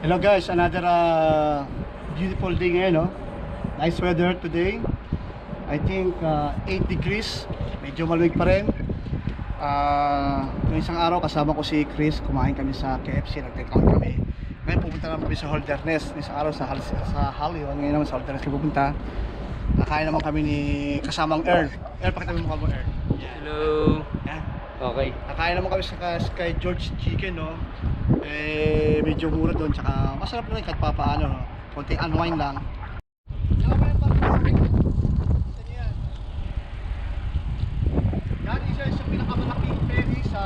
Hello guys, another beautiful day ngayon, no? Nice weather today. I think 8 degrees. Medyo malamig pa rin. Noong isang araw kasama ko si Chris, kumain kami sa KFC, nag-take out kami. Ngayon pupunta naman kami sa Holderness. Isang araw sa Hollywood, ngayon naman sa Holderness kami pupunta. Nakain naman kami ni kasamang Earl. Earl, pakita mo mukha mo, Earl. Hello. Yan. Okay. Nakain naman kami sa Sky George Chicken, no? Medyo mura doon, tsaka masarap na rin kahit papaano, no? Konting unwind lang. Yan isa sa pinakamalaking ferry sa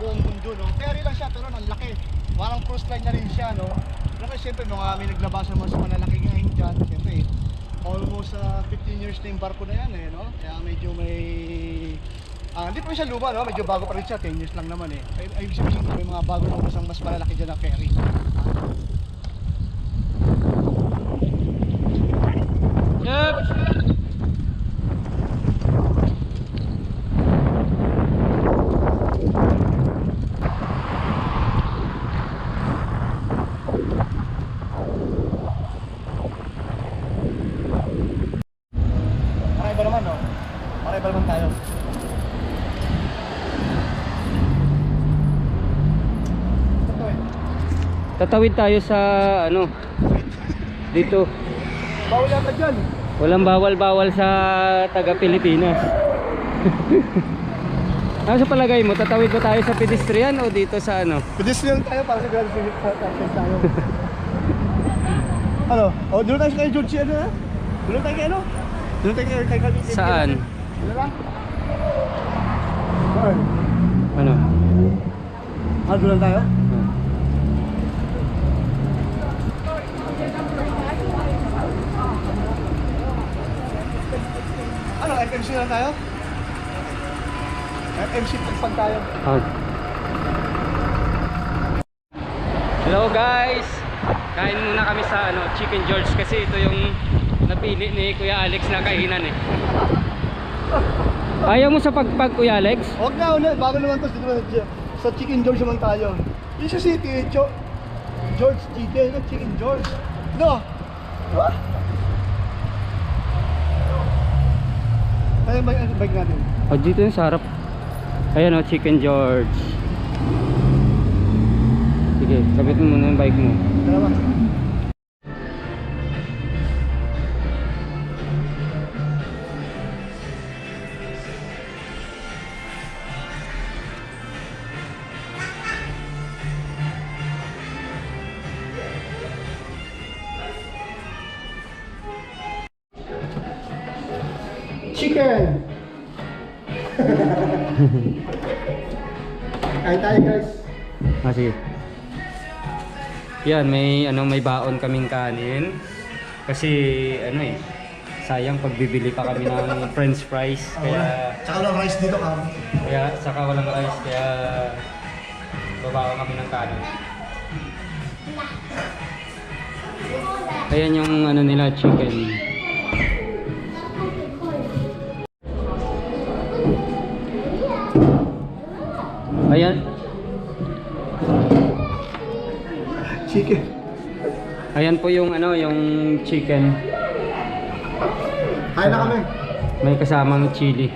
buong mundo, no? Ferry lang siya pero ang laki. Parang cruise line na rin siya, no? Pero kasi siyempre may naglabasan mo sa malalaki ngayon dyan, siyempre almost 15 years na yung barko na yan, no? Kaya medyo may hindi pa siya luma, no? Medyo bago pa rin siya, 10 years lang naman eh. Ay sabihin ko may mga bago na usang mas malalaki dyan na ferry. Yep. Maraiba naman, no? Maraiba naman tayo. Tatawid tayo sa ano dito. Bawal yata dyan. Walang bawal-bawal sa taga Pilipinas. Ano sa palagay mo? Tatawid ba tayo sa pedestrian o dito sa ano? Pedestrian tayo para sa Grand Civic tayo. Ano? Oh, doon tayo kay George, ano ha? Doon tayo kay ano? Doon tayo kay Saan? Ano lang? Saan? Ano? Doon lang tayo? Ano, FMC lang tayo? FMC pag tayo. Hello guys. Kain muna kami sa ano, Chicken George kasi ito yung napili ni Kuya Alex na kainan eh. Ayaw mo sa pagpag Kuya Alex? Huwag na, bago naman to sa Chicken George naman tayo. Yung sa city, George Chicken, Chicken George. No? Diba? Ay, bike natin. O dito yung sarap. Ayan o, Chicken George. Sige, sabit mo muna yung bike mo. Dalawa. Chicken! Kain tayo guys. Sige. Yan, may baon kaming kanin. Kasi ano eh, sayang pagbibili pa kami ng french fries. Kaya Tsaka lang rice dito ka. kaya saka walang rice kaya babaon kami ng kanin. Ayan yung ano nila, chicken. Ayan. Chicken. Ayan po yung ano, yung chicken. Kain na kami. May kasamang chili.